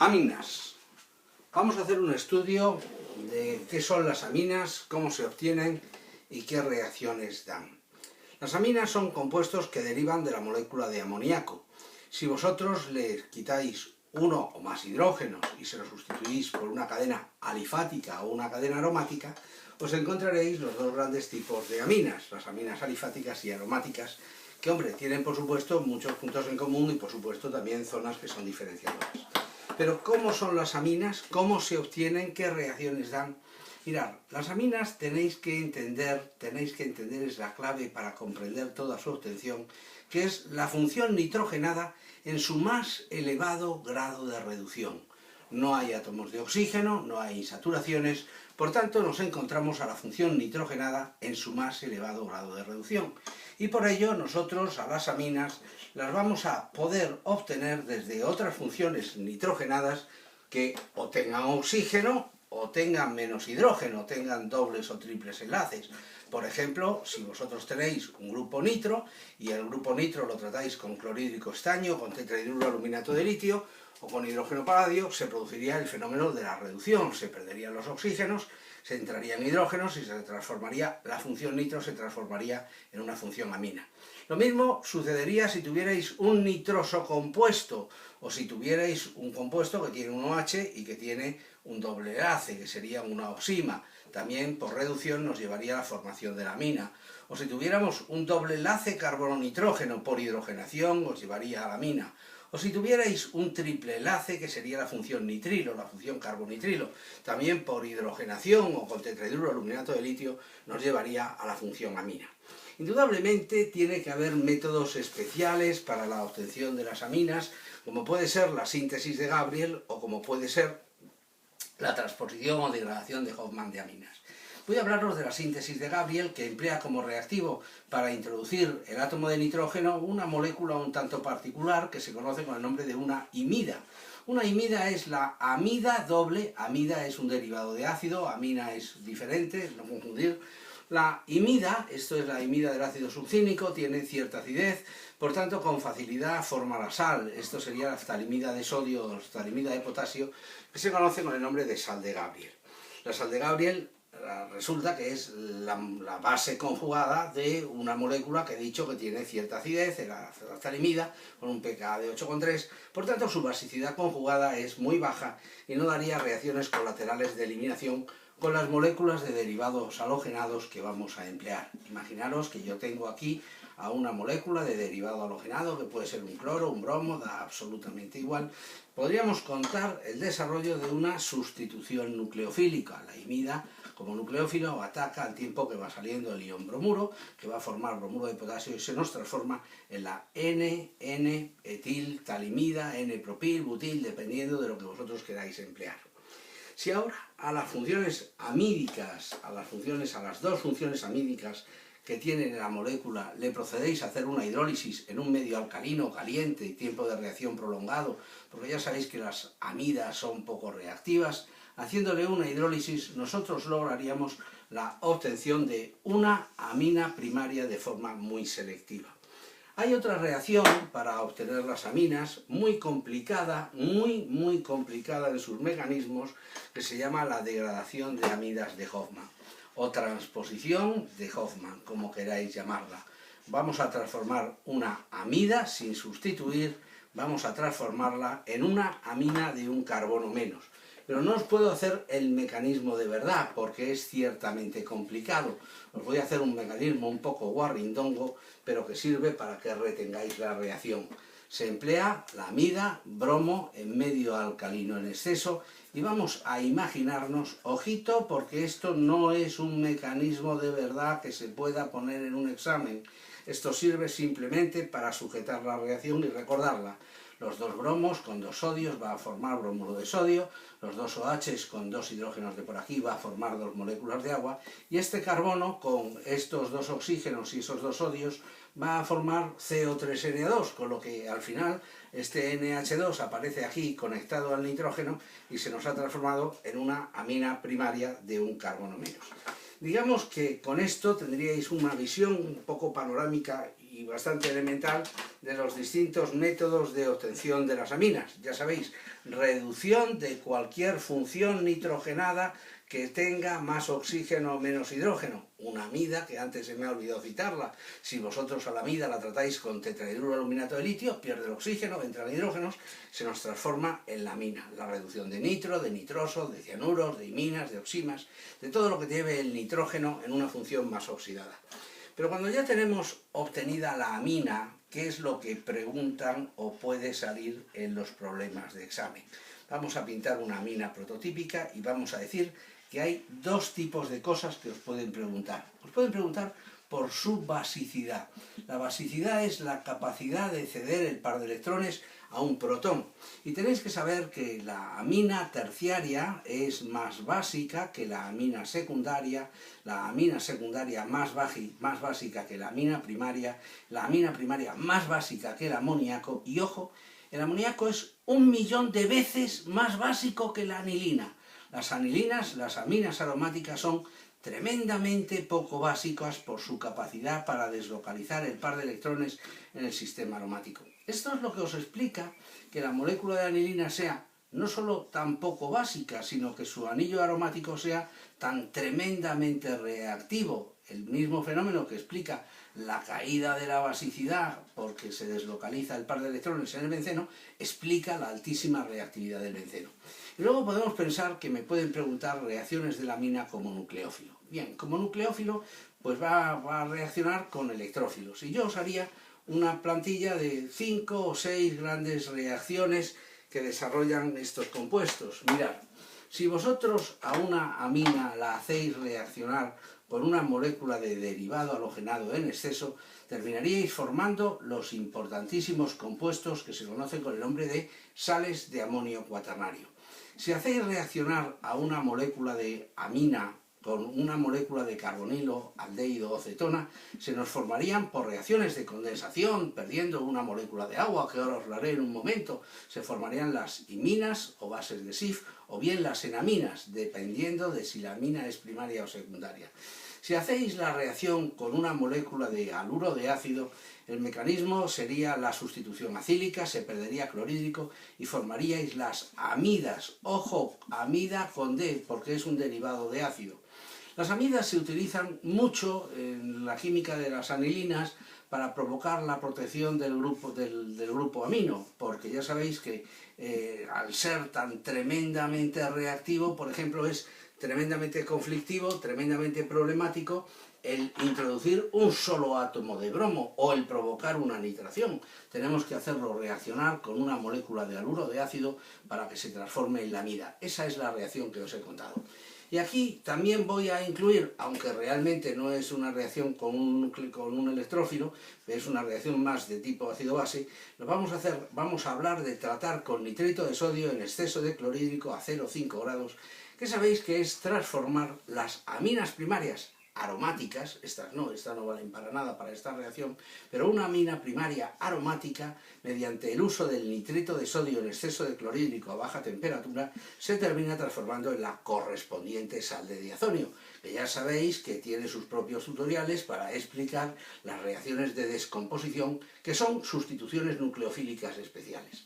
Aminas. Vamos a hacer un estudio de qué son las aminas, cómo se obtienen y qué reacciones dan. Las aminas son compuestos que derivan de la molécula de amoníaco. Si vosotros le quitáis uno o más hidrógenos y se lo sustituís por una cadena alifática o una cadena aromática, os encontraréis los dos grandes tipos de aminas, las aminas alifáticas y aromáticas, que, hombre, tienen por supuesto muchos puntos en común y por supuesto también zonas que son diferenciadoras. Pero ¿cómo son las aminas? ¿Cómo se obtienen? ¿Qué reacciones dan? Mirad, las aminas tenéis que entender, es la clave para comprender toda su obtención, que es la función nitrogenada en su más elevado grado de reducción. No hay átomos de oxígeno, no hay insaturaciones, por tanto nos encontramos a la función nitrogenada en su más elevado grado de reducción. Y por ello nosotros a las aminas las vamos a poder obtener desde otras funciones nitrogenadas que o tengan oxígeno o tengan menos hidrógeno, tengan dobles o triples enlaces. Por ejemplo, si vosotros tenéis un grupo nitro y el grupo nitro lo tratáis con clorhídrico estaño, con tetrahidruro aluminato de litio o con hidrógeno paladio, se produciría el fenómeno de la reducción, se perderían los oxígenos, se entrarían hidrógenos y se transformaría, la función nitro se transformaría en una función amina. Lo mismo sucedería si tuvierais un nitroso compuesto o si tuvierais un compuesto que tiene un OH y que tiene un doble enlace, que sería una oxima. También por reducción nos llevaría a la formación de la amina. O si tuviéramos un doble enlace carbono-nitrógeno por hidrogenación, os llevaría a la amina. O si tuvierais un triple enlace, que sería la función nitrilo, la función carbonitrilo, también por hidrogenación o con tetrahidruro aluminato de litio, nos llevaría a la función amina. Indudablemente tiene que haber métodos especiales para la obtención de las aminas, como puede ser la síntesis de Gabriel o como puede ser la transposición o degradación de Hofmann de aminas. Voy a hablaros de la síntesis de Gabriel, que emplea como reactivo para introducir el átomo de nitrógeno una molécula un tanto particular que se conoce con el nombre de una imida. Una imida es la amida doble, amida es un derivado de ácido, amina es diferente, no confundir. La imida, esto es la imida del ácido succínico, tiene cierta acidez, por tanto con facilidad forma la sal. Esto sería la ftalimida de sodio o la ftalimida de potasio, que se conoce con el nombre de sal de Gabriel. La sal de Gabriel resulta que es la base conjugada de una molécula que he dicho que tiene cierta acidez, la ftalimida, con un pKa de 8,3, por tanto su basicidad conjugada es muy baja y no daría reacciones colaterales de eliminación con las moléculas de derivados halogenados que vamos a emplear. Imaginaros que yo tengo aquí a una molécula de derivado halogenado, que puede ser un cloro, un bromo, da absolutamente igual. Podríamos contar el desarrollo de una sustitución nucleofílica. La imida, como nucleófilo, ataca al tiempo que va saliendo el ion bromuro, que va a formar bromuro de potasio y se nos transforma en la N-etil talimida, N-propil, butil, dependiendo de lo que vosotros queráis emplear. Si ahora a las funciones amídicas, a las dos funciones amídicas que tiene la molécula, le procedéis a hacer una hidrólisis en un medio alcalino, caliente y tiempo de reacción prolongado, porque ya sabéis que las amidas son poco reactivas, haciéndole una hidrólisis nosotros lograríamos la obtención de una amina primaria de forma muy selectiva. Hay otra reacción para obtener las aminas, muy complicada, muy complicada en sus mecanismos, que se llama la degradación de amidas de Hofmann, o transposición de Hofmann, como queráis llamarla. Vamos a transformar una amida sin sustituir, vamos a transformarla en una amina de un carbono menos. Pero no os puedo hacer el mecanismo de verdad, porque es ciertamente complicado. Os voy a hacer un mecanismo un poco guarrindongo, pero que sirve para que retengáis la reacción. Se emplea la amida, bromo, en medio alcalino en exceso, y vamos a imaginarnos, ojito, porque esto no es un mecanismo de verdad que se pueda poner en un examen. Esto sirve simplemente para sujetar la reacción y recordarla. Los dos bromos con dos sodios va a formar bromuro de sodio, los dos OHs con dos hidrógenos de por aquí va a formar dos moléculas de agua, y este carbono con estos dos oxígenos y esos dos sodios va a formar CO3N2, con lo que al final este NH2 aparece aquí conectado al nitrógeno y se nos ha transformado en una amina primaria de un carbono menos. Digamos que con esto tendríais una visión un poco panorámica y y bastante elemental de los distintos métodos de obtención de las aminas. Ya sabéis, reducción de cualquier función nitrogenada que tenga más oxígeno o menos hidrógeno. Una amida, que antes se me ha olvidado citarla, si vosotros a la amida la tratáis con tetrahidruro aluminato de litio, pierde el oxígeno, entran hidrógenos, se nos transforma en la amina. La reducción de nitro, de nitroso, de cianuros, de iminas, de oximas, de todo lo que lleve el nitrógeno en una función más oxidada. Pero cuando ya tenemos obtenida la amina, ¿qué es lo que preguntan o puede salir en los problemas de examen? Vamos a pintar una amina prototípica y vamos a decir que hay dos tipos de cosas que os pueden preguntar. Os pueden preguntar por su basicidad. La basicidad es la capacidad de ceder el par de electrones a un protón. Y tenéis que saber que la amina terciaria es más básica que la amina secundaria más básica que la amina primaria más básica que el amoníaco, y ojo, el amoníaco es 1.000.000 de veces más básico que la anilina. Las anilinas, las aminas aromáticas, son tremendamente poco básicas por su capacidad para deslocalizar el par de electrones en el sistema aromático. Esto es lo que os explica que la molécula de anilina sea no solo tan poco básica, sino que su anillo aromático sea tan tremendamente reactivo. El mismo fenómeno que explica la caída de la basicidad porque se deslocaliza el par de electrones en el benceno, explica la altísima reactividad del benceno. Y luego podemos pensar que me pueden preguntar reacciones de la amina como nucleófilo. Bien, como nucleófilo pues va a reaccionar con electrófilos. Y yo os haría una plantilla de 5 o 6 grandes reacciones que desarrollan estos compuestos. Mirad, si vosotros a una amina la hacéis reaccionar con una molécula de derivado halogenado en exceso, terminaríais formando los importantísimos compuestos que se conocen con el nombre de sales de amonio cuaternario. Si hacéis reaccionar a una molécula de amina con una molécula de carbonilo, aldehído o cetona, se nos formarían por reacciones de condensación, perdiendo una molécula de agua, que ahora os lo haré en un momento. Se formarían las iminas o bases de Schiff, o bien las enaminas, dependiendo de si la amina es primaria o secundaria. Si hacéis la reacción con una molécula de haluro de ácido, el mecanismo sería la sustitución acílica, se perdería clorhídrico y formaríais las amidas. Ojo, amida con D, porque es un derivado de ácido. Las amidas se utilizan mucho en la química de las anilinas para provocar la protección del grupo amino, porque ya sabéis que al ser tan tremendamente reactivo, por ejemplo, es tremendamente conflictivo, tremendamente problemático el introducir un solo átomo de bromo o el provocar una nitración. Tenemos que hacerlo reaccionar con una molécula de haluro de ácido para que se transforme en la amida. Esa es la reacción que os he contado. Y aquí también voy a incluir, aunque realmente no es una reacción con un electrófilo, es una reacción más de tipo ácido-base, vamos a hablar de tratar con nitrito de sodio en exceso de clorhídrico a 0,5 grados, que sabéis que es transformar las aminas primarias aromáticas, estas no valen para nada para esta reacción, pero una amina primaria aromática, mediante el uso del nitrito de sodio en exceso de clorhídrico a baja temperatura, se termina transformando en la correspondiente sal de diazonio, que ya sabéis que tiene sus propios tutoriales para explicar las reacciones de descomposición, que son sustituciones nucleofílicas especiales.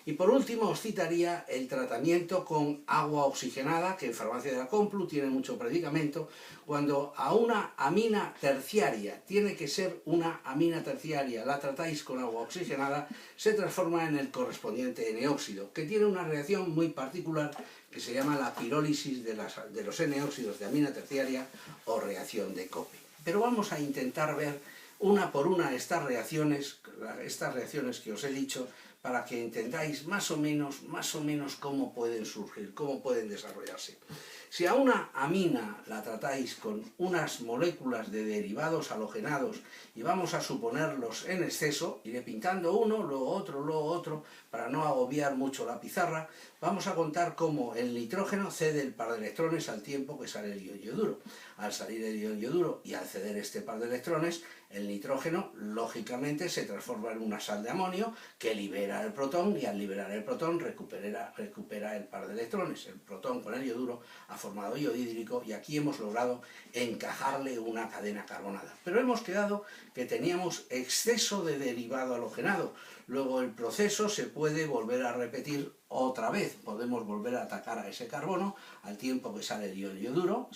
Y por último os citaría el tratamiento con agua oxigenada, que en Farmacia de la Complu tiene mucho predicamento, cuando a una amina terciaria, tiene que ser una amina terciaria, la tratáis con agua oxigenada, se transforma en el correspondiente N-óxido, que tiene una reacción muy particular que se llama la pirólisis de los N-óxidos de amina terciaria o reacción de Cope. Pero vamos a intentar ver una por una estas reacciones que os he dicho, para que entendáis más o menos cómo pueden surgir, cómo pueden desarrollarse. Si a una amina la tratáis con unas moléculas de derivados halogenados y vamos a suponerlos en exceso, iré pintando uno, luego otro, para no agobiar mucho la pizarra, vamos a contar cómo el nitrógeno cede el par de electrones al tiempo que sale el ion yoduro. Al salir el ion yoduro y al ceder este par de electrones, El nitrógeno, lógicamente, se transforma en una sal de amonio que libera el protón y al liberar el protón recupera el par de electrones. El protón con el yoduro ha formado iodo y aquí hemos logrado encajarle una cadena carbonada. Pero hemos quedado que teníamos exceso de derivado halogenado. Luego el proceso se puede volver a repetir otra vez. Podemos volver a atacar a ese carbono al tiempo que sale el ion yoduro,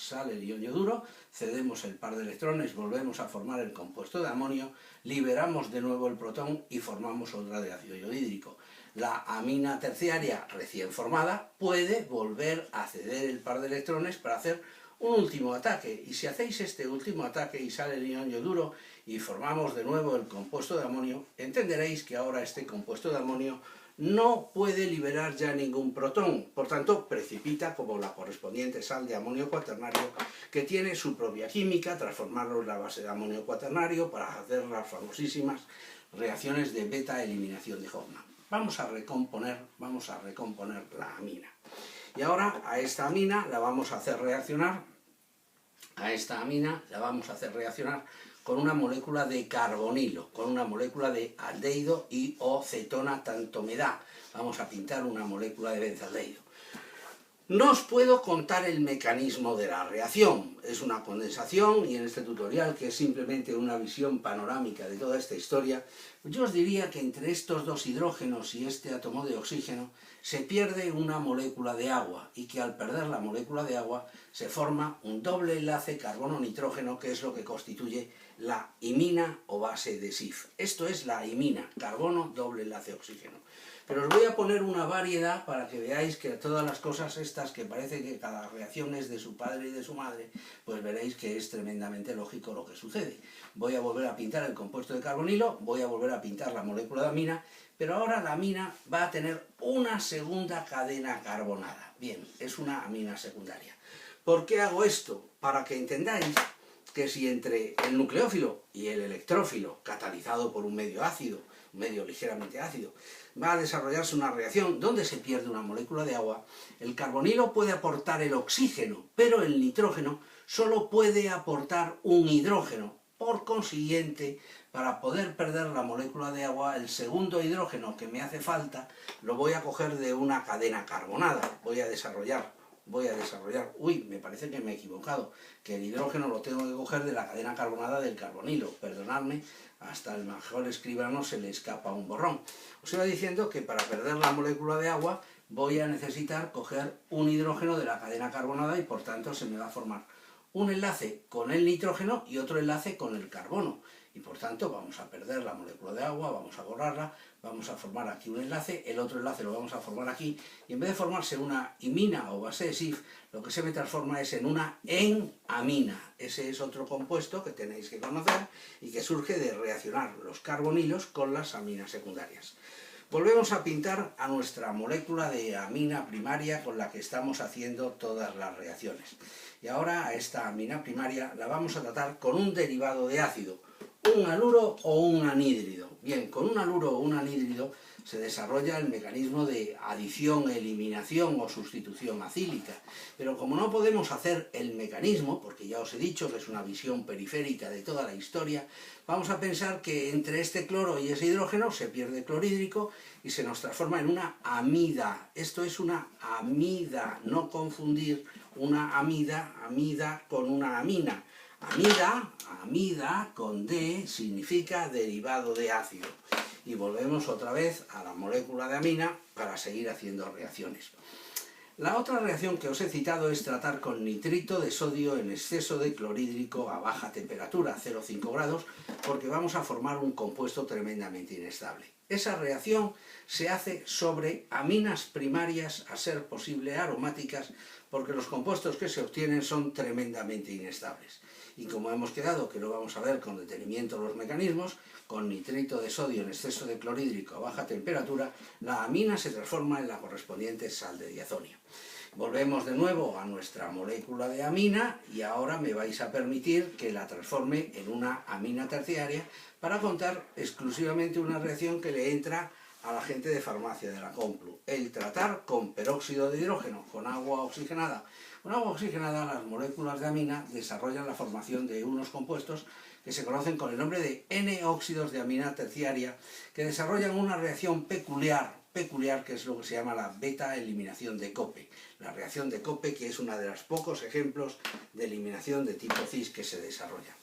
cedemos el par de electrones, volvemos a formar el compuesto de amonio, liberamos de nuevo el protón y formamos otra de ácido iohídrico. La amina terciaria recién formada puede volver a ceder el par de electrones para hacer un último ataque, y si hacéis este último ataque y sale el ion yoduro y formamos de nuevo el compuesto de amonio, entenderéis que ahora este compuesto de amonio no puede liberar ya ningún protón, por tanto precipita como la correspondiente sal de amonio cuaternario, que tiene su propia química, transformarlo en la base de amonio cuaternario para hacer las famosísimas reacciones de beta-eliminación de Hofmann. Vamos a recomponer la amina. Y ahora a esta amina la vamos a hacer reaccionar con una molécula de carbonilo, con una molécula de aldehído y o cetona tanto me da. Vamos a pintar una molécula de benzaldehído. No os puedo contar el mecanismo de la reacción, es una condensación y en este tutorial, que es simplemente una visión panorámica de toda esta historia, yo os diría que entre estos dos hidrógenos y este átomo de oxígeno se pierde una molécula de agua y que al perder la molécula de agua se forma un doble enlace carbono-nitrógeno, que es lo que constituye la imina o base de SIF. Esto es la imina, carbono doble enlace oxígeno. Pero os voy a poner una variedad para que veáis que todas las cosas estas, que parece que cada reacción es de su padre y de su madre, pues veréis que es tremendamente lógico lo que sucede. Voy a volver a pintar el compuesto de carbonilo, voy a volver a pintar la molécula de amina, pero ahora la amina va a tener una segunda cadena carbonada. Bien, es una amina secundaria. ¿Por qué hago esto? Para que entendáis que si entre el nucleófilo y el electrófilo, catalizado por un medio ácido, un medio ligeramente ácido, va a desarrollarse una reacción donde se pierde una molécula de agua, el carbonilo puede aportar el oxígeno, pero el nitrógeno solo puede aportar un hidrógeno. Por consiguiente, para poder perder la molécula de agua, el segundo hidrógeno que me hace falta lo voy a coger de una cadena carbonada. Voy a desarrollar, uy, me parece que me he equivocado, que el hidrógeno lo tengo que coger de la cadena carbonada del carbonilo. Perdonadme, hasta el mejor escribano se le escapa un borrón. Os iba diciendo que para perder la molécula de agua voy a necesitar coger un hidrógeno de la cadena carbonada y por tanto se me va a formar un enlace con el nitrógeno y otro enlace con el carbono. Y por tanto vamos a perder la molécula de agua, vamos a borrarla, vamos a formar aquí un enlace, el otro enlace lo vamos a formar aquí, y en vez de formarse una imina o base de SIF, lo que se me transforma es en una enamina. Ese es otro compuesto que tenéis que conocer y que surge de reaccionar los carbonilos con las aminas secundarias. Volvemos a pintar a nuestra molécula de amina primaria con la que estamos haciendo todas las reacciones. Y ahora a esta amina primaria la vamos a tratar con un derivado de ácido, un haluro o un anhídrido. Bien, con un haluro o un anhídrido se desarrolla el mecanismo de adición, eliminación o sustitución acílica. Pero como no podemos hacer el mecanismo, porque ya os he dicho que es una visión periférica de toda la historia, vamos a pensar que entre este cloro y ese hidrógeno se pierde clorhídrico y se nos transforma en una amida. Esto es una amida, no confundir una amida con una amina. Amida con D significa derivado de ácido. Y volvemos otra vez a la molécula de amina para seguir haciendo reacciones. La otra reacción que os he citado es tratar con nitrito de sodio en exceso de clorhídrico a baja temperatura, 0,5 grados, porque vamos a formar un compuesto tremendamente inestable. Esa reacción se hace sobre aminas primarias, a ser posible aromáticas, porque los compuestos que se obtienen son tremendamente inestables. Y como hemos quedado que lo vamos a ver con detenimiento los mecanismos, con nitrito de sodio en exceso de clorhídrico a baja temperatura, la amina se transforma en la correspondiente sal de diazonio. Volvemos de nuevo a nuestra molécula de amina y ahora me vais a permitir que la transforme en una amina terciaria para contar exclusivamente una reacción que le entra a la gente de farmacia de la Complu, el tratar con peróxido de hidrógeno, con agua oxigenada. Con agua oxigenada las moléculas de amina desarrollan la formación de unos compuestos que se conocen con el nombre de N-óxidos de amina terciaria, que desarrollan una reacción peculiar, que es lo que se llama la beta-eliminación de Cope. La reacción de Cope, que es uno de los pocos ejemplos de eliminación de tipo cis que se desarrolla.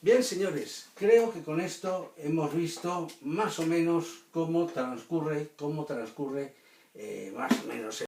Bien, señores, creo que con esto hemos visto más o menos cómo transcurre más o menos